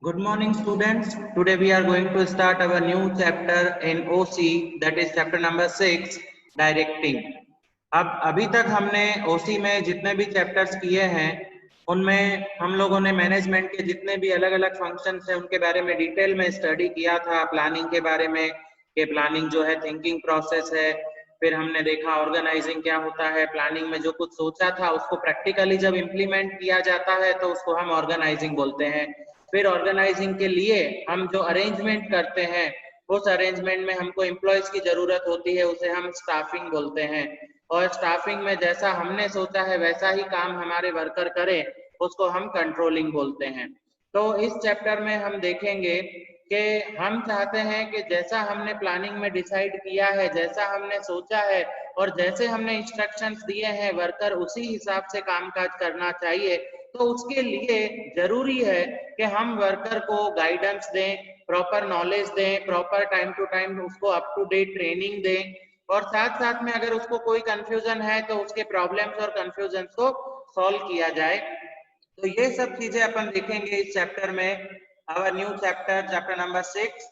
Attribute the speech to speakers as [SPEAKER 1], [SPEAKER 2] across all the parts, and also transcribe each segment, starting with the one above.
[SPEAKER 1] Good morning, students. Today we are going to start our new chapter in OC, that is chapter number 6, Directing. अब अभी तक हमने OC में जितने भी चैप्टर्स किए हैं उनमें हम लोगों ने मैनेजमेंट के जितने भी अलग अलग फंक्शंस हैं उनके बारे में डिटेल में स्टडी किया था। प्लानिंग के बारे में कि प्लानिंग जो है थिंकिंग प्रोसेस है, फिर हमने देखा ऑर्गेनाइजिंग क्या होता है, प्लानिंग में जो कुछ सोचा था उसको प्रैक्टिकली जब इम्प्लीमेंट किया जाता है तो उसको हम ऑर्गेनाइजिंग बोलते हैं। फिर ऑर्गेनाइजिंग के लिए हम जो अरेंजमेंट करते हैं उस अरेंजमेंट में हमको एम्प्लॉयज की जरूरत होती है, उसे हम स्टाफिंग बोलते हैं। और स्टाफिंग में जैसा हमने सोचा है वैसा ही काम हमारे वर्कर करें उसको हम कंट्रोलिंग बोलते हैं। तो इस चैप्टर में हम देखेंगे कि हम चाहते हैं कि जैसा हमने प्लानिंग में डिसाइड किया है, जैसा हमने सोचा है और जैसे हमने इंस्ट्रक्शंस दिए हैं वर्कर उसी हिसाब से कामकाज करना चाहिए। तो उसके लिए जरूरी है कि हम वर्कर को गाइडेंस दें, प्रॉपर नॉलेज दें, प्रॉपर टाइम टू टाइम उसको अप टू डेट ट्रेनिंग दें और साथ साथ में अगर उसको कोई कंफ्यूजन है तो उसके प्रॉब्लम्स और कंफ्यूजन को सॉल्व किया जाए। तो ये सब चीजें अपन देखेंगे इस चैप्टर में। Our new chapter, chapter number 6,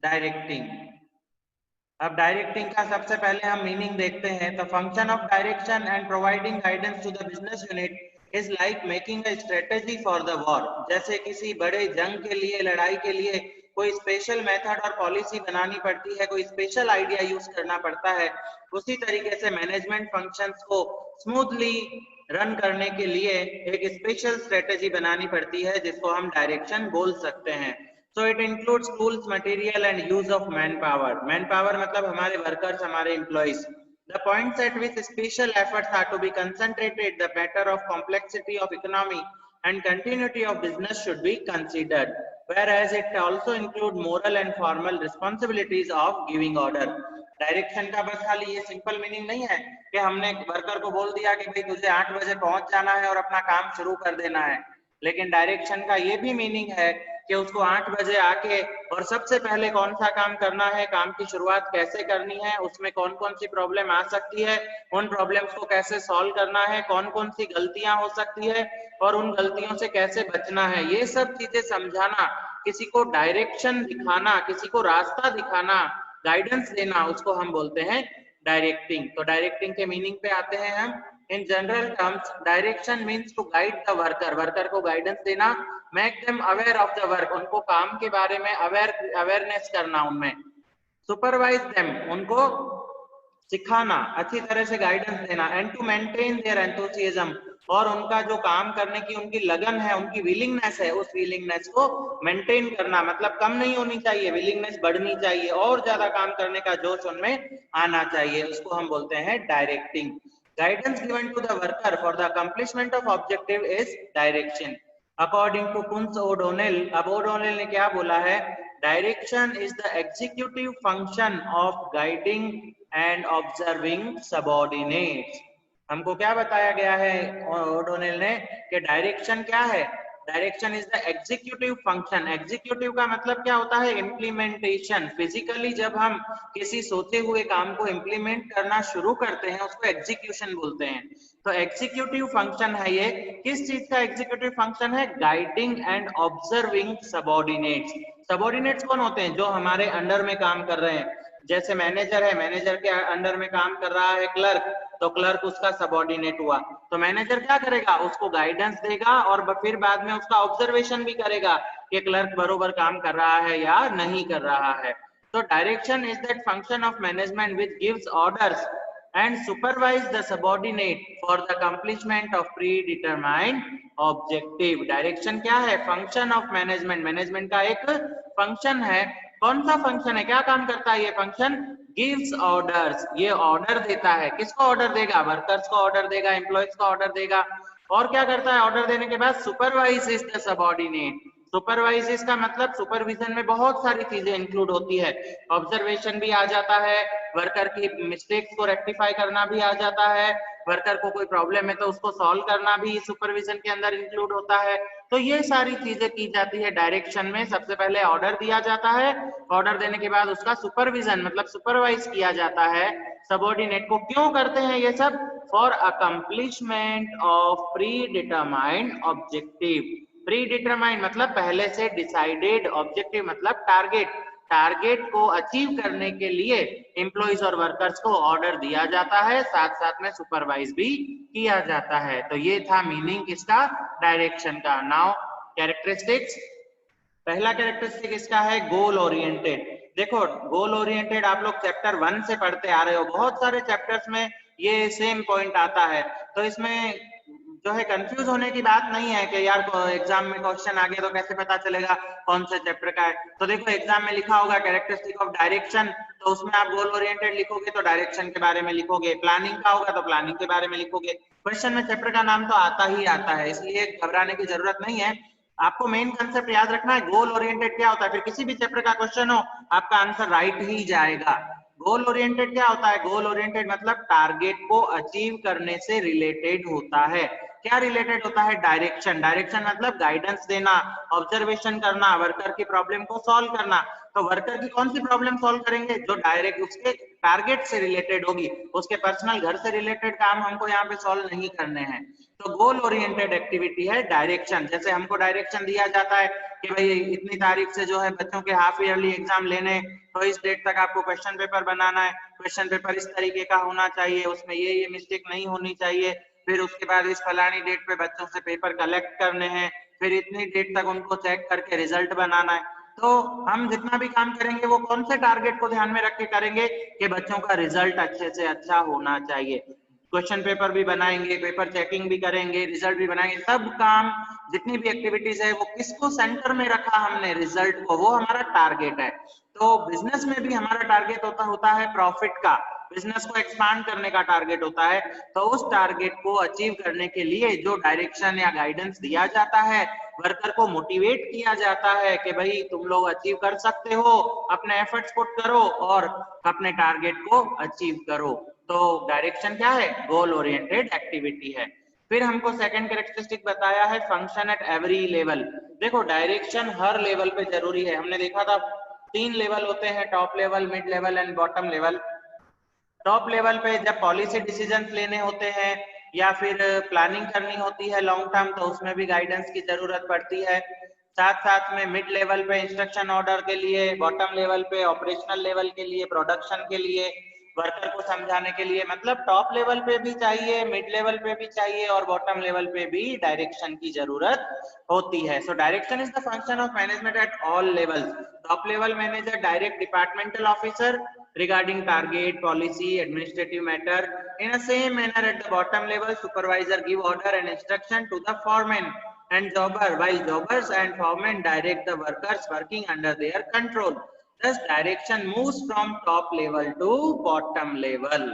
[SPEAKER 1] directing. अब डायरेक्टिंग का सबसे पहले हम मीनिंग देखते हैं। तो function of direction and providing guidance to the business unit is like making a strategy for the war. जैसे किसी बड़े जंग के लिए, लड़ाई के लिए कोई स्पेशल मेथड और पॉलिसी बनानी पड़ती है, कोई स्पेशल आइडिया यूज करना पड़ता है, उसी तरीके से मैनेजमेंट फंक्शंस को स्मूथली रन करने के लिए एक स्पेशल स्ट्रेटेजी बनानी पड़ती है जिसको हम डायरेक्शन बोल सकते हैं। So it includes tools, material and use of manpower. Manpower मतलब हमारे workers, हमारे employees. The points at which special efforts are to be concentrated, the matter of complexity of economy and continuity of business should be considered. Whereas it also include moral and formal responsibilities of giving order. Direction का बस खाली ये simple meaning नहीं है कि हमने worker को बोल दिया कि भाई तुझे 8 बजे पहुंच जाना है और अपना काम शुरू कर देना है, लेकिन डायरेक्शन का ये भी मीनिंग है कि उसको 8 बजे आके और सबसे पहले कौन सा काम करना है, काम की शुरुआत कैसे करनी है, उसमें कौन कौन सी प्रॉब्लम आ सकती है, उन प्रॉब्लम्स को कैसे सॉल्व करना है, कौन कौन सी गलतियां हो सकती है और उन गलतियों से कैसे बचना है, ये सब चीजें समझाना, किसी को डायरेक्शन दिखाना, किसी को रास्ता दिखाना, गाइडेंस देना, उसको हम बोलते हैं डायरेक्टिंग। तो डायरेक्टिंग के मीनिंग पे आते हैं हम। In general terms direction means to guide the worker, worker को गाइडेंस देना, make them aware of the work, उनको काम के बारे में अवेयरनेस करना, उनमें सुपरवाइज देम, उनको सिखाना, अच्छी तरह से गाइडेंस देना, and to maintain their enthusiasm, और उनका जो काम करने की उनकी लगन है, उनकी विलिंगनेस है, उस विलिंगनेस को मेंटेन करना, मतलब कम नहीं होनी चाहिए, विलिंगनेस बढ़नी चाहिए और ज्यादा काम करने का जोश उनमें आना चाहिए, उसको हम बोलते हैं directing. Guidance given to the worker for the accomplishment of objective is direction. According to Koontz O'Donnell, अब ओडोनेल ने क्या बोला है, direction is the executive function of guiding and observing subordinates. हमको क्या बताया गया है ओडोनेल ने कि डायरेक्शन क्या है, direction is the executive function. Executive का मतलब क्या होता है, इम्प्लीमेंटेशन। फिजिकली जब हम किसी सोचे हुए काम को इम्प्लीमेंट करना शुरू करते हैं उसको एग्जीक्यूशन बोलते हैं। तो एग्जीक्यूटिव फंक्शन है ये। किस चीज का एग्जीक्यूटिव फंक्शन है, guiding and observing subordinates. Subordinates कौन होते हैं, जो हमारे अंडर में काम कर रहे हैं। जैसे मैनेजर है, मैनेजर के अंडर में काम कर रहा है क्लर्क, तो क्लर्क उसका सबॉर्डिनेट हुआ। तो मैनेजर क्या करेगा, उसको गाइडेंस देगा और फिर बाद में उसका ऑब्जर्वेशन भी करेगा कि क्लर्क बरोबर काम कर रहा है या नहीं कर रहा है। तो direction is that function of management which gives orders and supervise the subordinate for the accomplishment of predetermined objective. Direction क्या है, फंक्शन ऑफ मैनेजमेंट, मैनेजमेंट का एक फंक्शन है। कौन सा फंक्शन है, क्या काम करता है ये फंक्शन, गिव्स ऑर्डर्स, ये ऑर्डर देता है। किसको ऑर्डर देगा, वर्कर्स को ऑर्डर देगा, एम्प्लॉयज को ऑर्डर देगा। और क्या करता है, ऑर्डर देने के बाद supervise is the subordinate. Supervise का मतलब सुपरविजन में बहुत सारी चीजें इंक्लूड होती है, ऑब्जर्वेशन भी आ जाता है, वर्कर की मिस्टेक्स को रेक्टिफाई करना भी आ जाता है, वर्कर को कोई प्रॉब्लम है तो उसको सॉल्व करना भी सुपरविजन के अंदर इंक्लूड होता है। तो ये सारी चीजें की जाती है डायरेक्शन में। सबसे पहले ऑर्डर दिया जाता है, ऑर्डर देने के बाद उसका सुपरविजन मतलब सुपरवाइज किया जाता है सबऑर्डिनेट को। क्यों करते हैं ये सब, for accomplishment of pre determined objective. Pre determined मतलब पहले से डिसाइडेड, ऑब्जेक्टिव मतलब टारगेट, टारगेट को अचीव करने के लिए एम्प्लॉइज और वर्कर्स को ऑर्डर दिया जाता है, साथ साथ में सुपरवाइज भी किया जाता है। तो ये था मीनिंग किसका, डायरेक्शन का। नाउ कैरेक्टरिस्टिक्स, पहला कैरेक्टरिस्टिक इसका है गोल ओरिएंटेड। देखो गोल ओरिएंटेड आप लोग चैप्टर 1 से पढ़ते आ रहे हो, बहुत सारे चैप्टर्स में ये सेम पॉइंट आता है, तो इसमें जो है कंफ्यूज होने की बात नहीं है कि यार एग्जाम में क्वेश्चन आ गया तो कैसे पता चलेगा कौन से चैप्टर का है। तो देखो एग्जाम में लिखा होगा कैरेक्टरिस्टिक ऑफ डायरेक्शन, तो उसमें आप गोल ओरिएंटेड लिखोगे तो डायरेक्शन के बारे में लिखोगे, प्लानिंग का होगा तो प्लानिंग के बारे में लिखोगे। क्वेश्चन में चैप्टर का नाम तो आता ही आता है, इसलिए घबराने की जरूरत नहीं है। आपको मेन कंसेप्ट याद रखना है, गोल ओरिएंटेड क्या होता है, फिर किसी भी चैप्टर का क्वेश्चन हो आपका आंसर राइट ही जाएगा। गोल ओरिएंटेड क्या होता है, गोल ओरिएंटेड मतलब टारगेट को अचीव करने से रिलेटेड होता है। क्या रिलेटेड होता है, डायरेक्शन, डायरेक्शन मतलब गाइडेंस देना, ऑब्जर्वेशन करना, वर्कर की प्रॉब्लम को सॉल्व करना। तो वर्कर की कौन सी प्रॉब्लम सॉल्व करेंगे, जो डायरेक्ट उसके टारगेट से रिलेटेड होगी, उसके पर्सनल घर से रिलेटेड काम हमको यहाँ पे सॉल्व नहीं करने हैं। तो गोल ओरिएंटेड एक्टिविटी है डायरेक्शन। जैसे हमको डायरेक्शन दिया जाता है कि भाई इतनी तारीख से जो है बच्चों के हाफ ईयरली एग्जाम लेने, तो इस डेट तक आपको क्वेश्चन पेपर बनाना है, क्वेश्चन पेपर इस तरीके का होना चाहिए, उसमें ये मिस्टेक नहीं होनी चाहिए, फिर उसके बाद इस फलानी डेट पे बच्चों से पेपर कलेक्ट करने हैं, फिर इतनी डेट तक उनको चेक करके रिजल्ट बनाना है। तो हम जितना भी काम करेंगे वो कौन से टारगेट को ध्यान में रख के करेंगे कि बच्चों का रिजल्ट अच्छे से अच्छा होना चाहिए। क्वेश्चन पेपर भी बनाएंगे, पेपर चेकिंग भी करेंगे, रिजल्ट भी बनाएंगे, सब काम जितनी भी एक्टिविटीज है वो किसको सेंटर में रखा हमने, रिजल्ट को, वो हमारा टारगेट है। तो बिजनेस में भी हमारा टारगेट होता है प्रॉफिट का, बिजनेस को एक्सपांड करने का टारगेट होता है। तो उस टारगेट को अचीव करने के लिए जो डायरेक्शन या गाइडेंस दिया जाता है, वर्कर को मोटिवेट किया जाता है कि भाई तुम लोग अचीव कर सकते हो, अपने एफर्ट्स पुट करो और अपने टारगेट को अचीव करो। तो डायरेक्शन क्या है, गोल ओरिएंटेड एक्टिविटी है। फिर हमको सेकंड कैरेक्टरिस्टिक बताया है फंक्शन एट एवरी लेवल। देखो डायरेक्शन हर लेवल पे जरूरी है, हमने देखा था 3 लेवल होते हैं, top level, mid level and bottom level. Top level पे जब पॉलिसी डिसीजंस लेने होते हैं या फिर प्लानिंग करनी होती है लॉन्ग टर्म, तो उसमें भी गाइडेंस की जरूरत पड़ती है। साथ साथ में मिड लेवल पे इंस्ट्रक्शन ऑर्डर के लिए, बॉटम लेवल पे ऑपरेशनल लेवल के लिए, प्रोडक्शन के लिए, वर्कर को समझाने के लिए, मतलब टॉप लेवल पे भी चाहिए, मिड लेवल पे भी चाहिए और बॉटम लेवल पे भी डायरेक्शन की जरूरत होती है। So direction is the function of management at all levels. Top level manager direct departmental officer regarding target, policy, administrative matter. In the same manner at the bottom level, supervisor give order and instruction to the foreman and jobber, while jobbers and foremen direct the workers working under their control. Thus direction moves from top level to bottom level.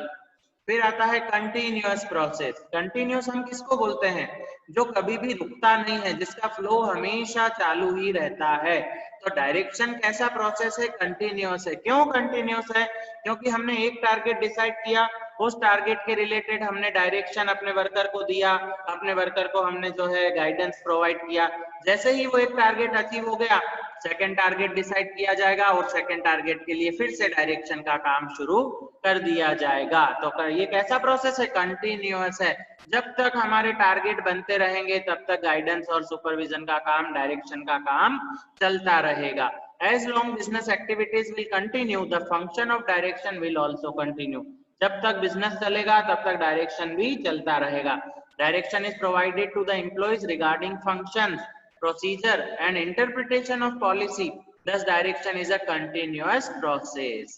[SPEAKER 1] फिर आता है continuous process. Continuous हम किसको बोलते हैं, जो कभी भी रुकता नहीं है, जिसका फ्लो हमेशा चालू ही रहता है। तो डायरेक्शन कैसा प्रोसेस है, कंटिन्यूअस है। क्यों कंटिन्यूअस है, क्योंकि हमने एक टारगेट डिसाइड किया, उस टारगेट के रिलेटेड हमने डायरेक्शन अपने वर्कर को दिया, अपने वर्कर को हमने जो है गाइडेंस प्रोवाइड किया। जैसे ही वो एक टारगेट अचीव हो गया, सेकंड टारगेट डिसाइड किया जाएगा और सेकंड टारगेट के लिए फिर से डायरेक्शन का काम शुरू कर दिया जाएगा। तो ये कैसा प्रोसेस है, कंटिन्यूअस है। जब तक हमारे टारगेट बनते रहेंगे तब तक गाइडेंस और सुपरविजन का काम, डायरेक्शन का काम चलता रहेगा। As long business activities will continue, the function of direction will also continue. जब तक बिजनेस चलेगा तब तक डायरेक्शन भी चलता रहेगा। Direction is provided to the employees regarding functions, procedure and interpretation of policy. Thus direction is a continuous process.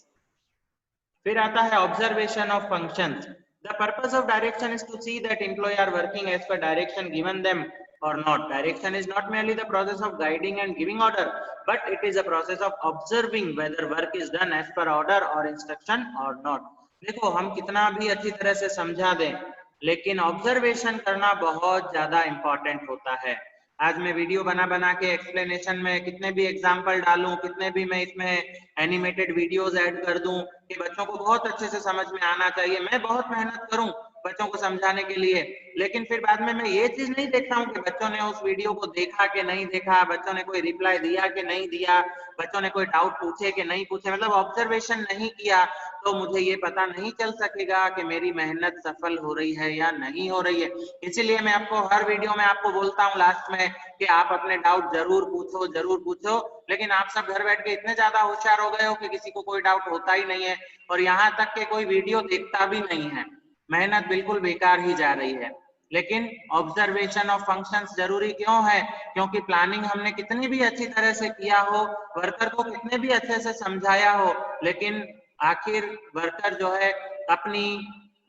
[SPEAKER 1] फिर आता है observation of functions. The purpose of direction is to see that employees are working as per direction given them or not. Direction is not merely the process of guiding and giving order, but it is a process of observing whether work is done as per order or instruction or not. देखो हम कितना भी अच्छी तरह से समझा दें, लेकिन ऑब्जर्वेशन करना बहुत ज्यादा इंपॉर्टेंट होता है। आज मैं वीडियो बना के एक्सप्लेनेशन में कितने भी एग्जाम्पल डालूं, कितने भी मैं इसमें एनिमेटेड वीडियोस ऐड कर दूं कि बच्चों को बहुत अच्छे से समझ में आना चाहिए, मैं बहुत मेहनत करूं, बच्चों को समझाने के लिए, लेकिन फिर बाद में मैं ये चीज नहीं देखता हूँ कि बच्चों ने उस वीडियो को देखा कि नहीं देखा, बच्चों ने कोई रिप्लाई दिया कि नहीं दिया, बच्चों ने कोई डाउट पूछे कि नहीं पूछे, मतलब ऑब्जर्वेशन नहीं किया, तो मुझे ये पता नहीं चल सकेगा कि मेरी मेहनत सफल हो रही है या नहीं हो रही है। इसीलिए मैं आपको हर वीडियो में आपको बोलता हूँ लास्ट में कि आप अपने डाउट जरूर पूछो, लेकिन आप सब घर बैठ के इतने ज्यादा होशियार हो गए हो कि किसी को कोई डाउट होता ही नहीं है, और यहाँ तक कि कोई वीडियो देखता भी नहीं है। मेहनत बिल्कुल बेकार ही जा रही है। लेकिन ऑब्जर्वेशन ऑफ फंक्शंस जरूरी क्यों है? क्योंकि प्लानिंग हमने कितनी भी अच्छी तरह से किया हो, वर्कर को कितने भी अच्छे से समझाया हो, लेकिन आखिर वर्कर जो है अपनी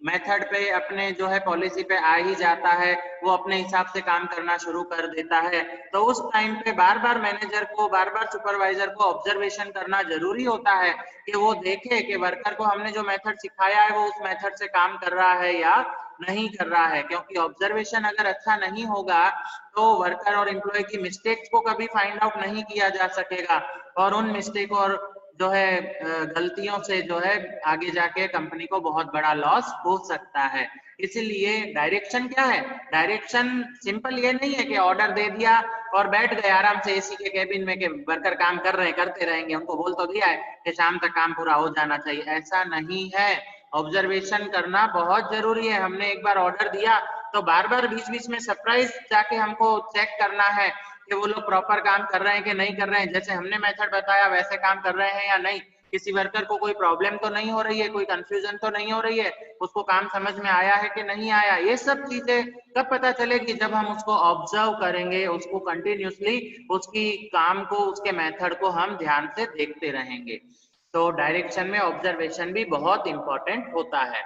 [SPEAKER 1] मेथड पे, अपने जो है पॉलिसी पे आ ही जाता है, वो अपने हिसाब से काम करना शुरू कर देता है। तो उस टाइम पे बार बार मैनेजर को, बार बार सुपरवाइजर को ऑब्जर्वेशन करना जरूरी होता है कि वो देखे कि वर्कर को हमने जो मेथड सिखाया है वो उस मेथड से काम कर रहा है या नहीं कर रहा है। क्योंकि ऑब्जर्वेशन अगर अच्छा नहीं होगा तो वर्कर और एम्प्लॉय की मिस्टेक्स को कभी फाइंड आउट नहीं किया जा सकेगा, और उन मिस्टेक और जो है गलतियों से जो है आगे जाके कंपनी को बहुत बड़ा लॉस हो सकता है। इसीलिए डायरेक्शन क्या है? डायरेक्शन सिंपल ये नहीं है कि ऑर्डर दे दिया और बैठ गए आराम से एसी के केबिन में कि वर्कर काम कर रहे हैं, करते रहेंगे, हमको बोल तो दिया है कि शाम तक काम पूरा हो जाना चाहिए। ऐसा नहीं है, ऑब्जर्वेशन करना बहुत जरूरी है। हमने एक बार ऑर्डर दिया तो बार बार बीच बीच में सरप्राइज जाके हमको चेक करना है कि वो लोग प्रॉपर काम कर रहे हैं कि नहीं कर रहे हैं, जैसे हमने मेथड बताया वैसे काम कर रहे हैं या नहीं, किसी वर्कर को कोई प्रॉब्लम तो नहीं हो रही है, कोई कंफ्यूजन तो नहीं हो रही है, उसको काम समझ में आया है कि नहीं आया। ये सब चीजें कब पता चलेगी? जब हम उसको ऑब्जर्व करेंगे, उसको कंटिन्यूसली, उसकी काम को, उसके मेथड को हम ध्यान से देखते रहेंगे। तो डायरेक्शन में ऑब्जर्वेशन भी बहुत इंपॉर्टेंट होता है।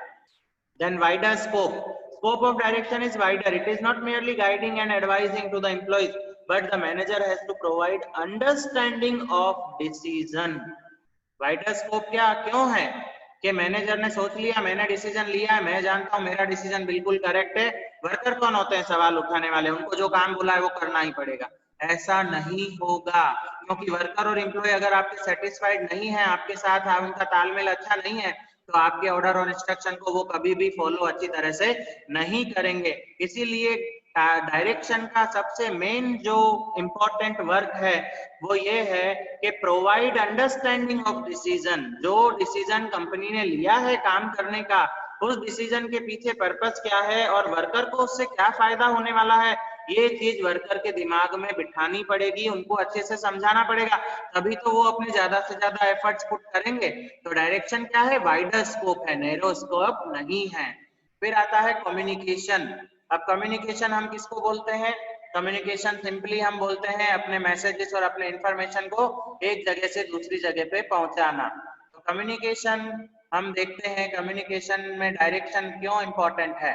[SPEAKER 1] Then wider scope. Scope of direction is wider. It is not merely guiding and advising to the employees, but the manager has to provide understanding of decision. Wider scope क्या क्यों है? कि manager ने सोच लिया, मैंने डिसीजन लिया है, मैं जानता हूँ मेरा डिसीजन बिल्कुल करेक्ट है, वर्कर कौन होते हैं? सवाल उठाने वाले, उनको जो काम बोला है वो करना ही पड़ेगा। ऐसा नहीं होगा, क्योंकि वर्कर और एम्प्लॉय अगर आपके सेटिस्फाइड नहीं है, आपके साथ उनका तालमेल अच्छा नहीं है, तो आपके ऑर्डर और इंस्ट्रक्शन को वो कभी भी फॉलो अच्छी तरह से नहीं करेंगे। इसीलिए डायरेक्शन का सबसे मेन जो इम्पोर्टेंट वर्क है वो ये है कि प्रोवाइड अंडरस्टैंडिंग ऑफ डिसीजन। जो डिसीजन कंपनी ने लिया है काम करने का, उस डिसीजन के पीछे पर्पस क्या है और वर्कर को उससे क्या फायदा होने वाला है, ये चीज वर्कर के दिमाग में बिठानी पड़ेगी, उनको अच्छे से समझाना पड़ेगा, तभी तो वो अपने ज्यादा से ज्यादा एफर्ट्स पुट करेंगे। तो डायरेक्शन क्या है? वाइडर स्कोप है, नैरो स्कोप नहीं है। फिर आता है कम्युनिकेशन। अब कम्युनिकेशन हम किसको बोलते हैं? कम्युनिकेशन सिंपली हम बोलते हैं अपने मैसेजेस और अपने इंफॉर्मेशन को एक जगह से दूसरी जगह पे पहुंचाना। तो कम्युनिकेशन हम देखते हैं, कम्युनिकेशन में डायरेक्शन क्यों इंपॉर्टेंट है?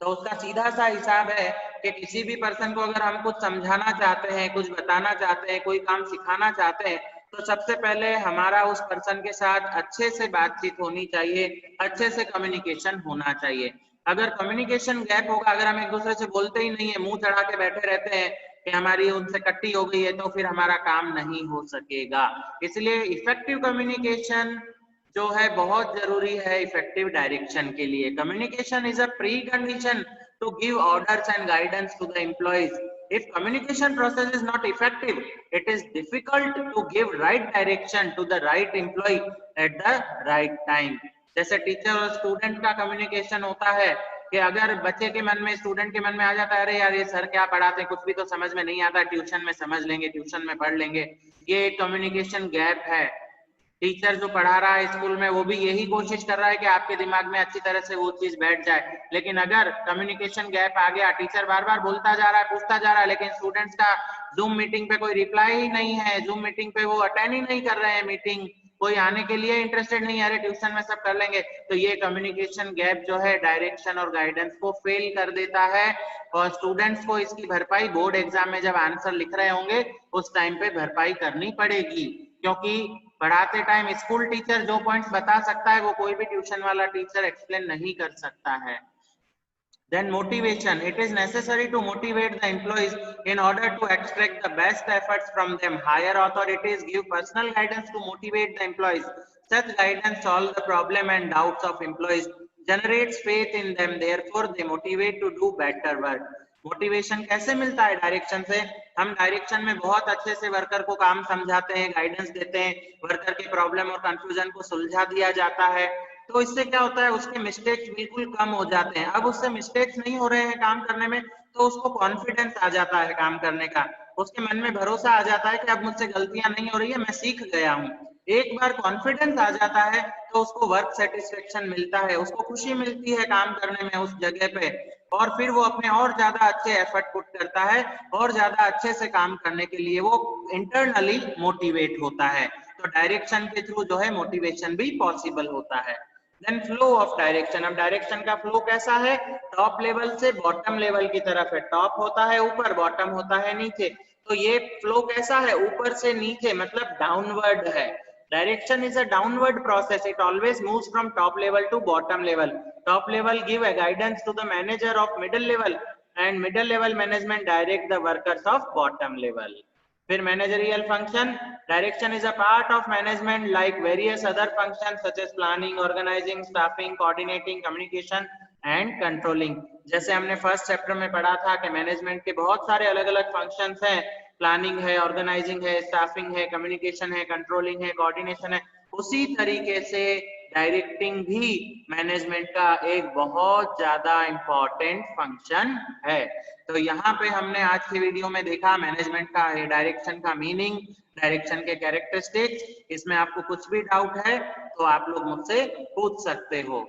[SPEAKER 1] तो उसका सीधा सा हिसाब है कि किसी भी पर्सन को अगर हम कुछ समझाना चाहते हैं, कुछ बताना चाहते हैं, कोई काम सिखाना चाहते हैं, तो सबसे पहले हमारा उस पर्सन के साथ अच्छे से बातचीत होनी चाहिए, अच्छे से कम्युनिकेशन होना चाहिए। अगर कम्युनिकेशन गैप होगा, अगर हम एक दूसरे से बोलते ही नहीं है, मुंह चढ़ा के बैठे रहते हैं कि हमारी उनसे कट्टी हो गई है, तो फिर हमारा काम नहीं हो सकेगा। इसलिए इफेक्टिव कम्युनिकेशन जो है बहुत जरूरी है इफेक्टिव डायरेक्शन के लिए। Communication is a precondition to give orders and guidance to the employees. If communication process is not effective, it is difficult to give right direction to the right employee at the right time. जैसे teacher और student का communication होता है कि अगर बच्चे के मन में, स्टूडेंट के मन में आ जाता है, अरे यार ये सर क्या पढ़ाते हैं, कुछ भी तो समझ में नहीं आता, ट्यूशन में समझ लेंगे, ट्यूशन में पढ़ लेंगे, ये एक कम्युनिकेशन गैप है। टीचर जो पढ़ा रहा है स्कूल में वो भी यही कोशिश कर रहा है कि आपके दिमाग में अच्छी तरह से वो चीज बैठ जाए, लेकिन अगर कम्युनिकेशन गैप आ गया, टीचर बार बार बोलता जा रहा है, पूछता जा रहा है, लेकिन स्टूडेंट्स का जूम मीटिंग पे कोई रिप्लाई ही नहीं है, जूम मीटिंग पे वो अटेंड ही नहीं कर रहे हैं मीटिंग, कोई आने के लिए इंटरेस्टेड नहीं है, अरे ट्यूशन में सब कर लेंगे, तो ये कम्युनिकेशन गैप जो है डायरेक्शन और गाइडेंस को फेल कर देता है। और स्टूडेंट्स को इसकी भरपाई बोर्ड एग्जाम में जब आंसर लिख रहे होंगे उस टाइम पे भरपाई करनी पड़ेगी, क्योंकि पढ़ाते टाइम स्कूल टीचर जो पॉइंट्स बता सकता है वो कोई भी ट्यूशन वाला टीचर एक्सप्लेन नहीं कर सकता है। Then motivation. It is necessary to motivate the employees in order to extract the best efforts from them. Higher authorities give personal guidance to motivate the employees. Such guidance solve the problem and doubts of employees. generates faith in them, therefore they motivate to do better work. Motivation कैसे मिलता है direction से? हम direction में बहुत अच्छे से worker को काम समझाते हैं, गाइडेंस देते हैं, वर्कर के प्रॉब्लम और कंफ्यूजन को सुलझा दिया जाता है। तो इससे क्या होता है, उसके मिस्टेक्स बिल्कुल कम हो जाते हैं। अब उससे मिस्टेक्स नहीं हो रहे हैं काम करने में, तो उसको कॉन्फिडेंस आ जाता है काम करने का, उसके मन में भरोसा आ जाता है कि अब मुझसे गलतियां नहीं हो रही है, मैं सीख गया हूँ। एक बार कॉन्फिडेंस आ जाता है तो उसको वर्क सेटिस्फेक्शन मिलता है, उसको खुशी मिलती है काम करने में उस जगह पे, और फिर वो अपने और ज्यादा अच्छे एफर्ट पुट करता है और ज्यादा अच्छे से काम करने के लिए वो इंटरनली मोटिवेट होता है। तो डायरेक्शन के थ्रू जो है मोटिवेशन भी पॉसिबल होता है। Then flow of direction. अब डायरेक्शन का फ्लो कैसा है? टॉप लेवल से बॉटम लेवल की तरफ है। टॉप होता है ऊपर, बॉटम होता है नीचे। तो ये फ्लो कैसा है? ऊपर से नीचे, मतलब डाउनवर्ड है। Direction is a downward process. It always moves from top level to bottom level. Top level give a guidance to the manager of middle level, and middle level management direct the workers of bottom level. फिर managerial function. Direction is a part of management like various other functions such as planning, organizing, staffing, coordinating, communication and controlling. जैसे हमने first chapter में पढ़ा था कि management के बहुत सारे अलग अलग फंक्शंस हैं, प्लानिंग है, ऑर्गेनाइजिंग है, स्टाफिंग है, कम्युनिकेशन है, कंट्रोलिंग है, कोऑर्डिनेशन है। उसी तरीके से डायरेक्टिंग भी मैनेजमेंट का एक बहुत ज्यादा इंपॉर्टेंट फंक्शन है। तो यहाँ पे हमने आज की वीडियो में देखा मैनेजमेंट का डायरेक्शन का मीनिंग, डायरेक्शन के कैरेक्टरिस्टिक्स। इसमें आपको कुछ भी डाउट है तो आप लोग मुझसे पूछ सकते हो।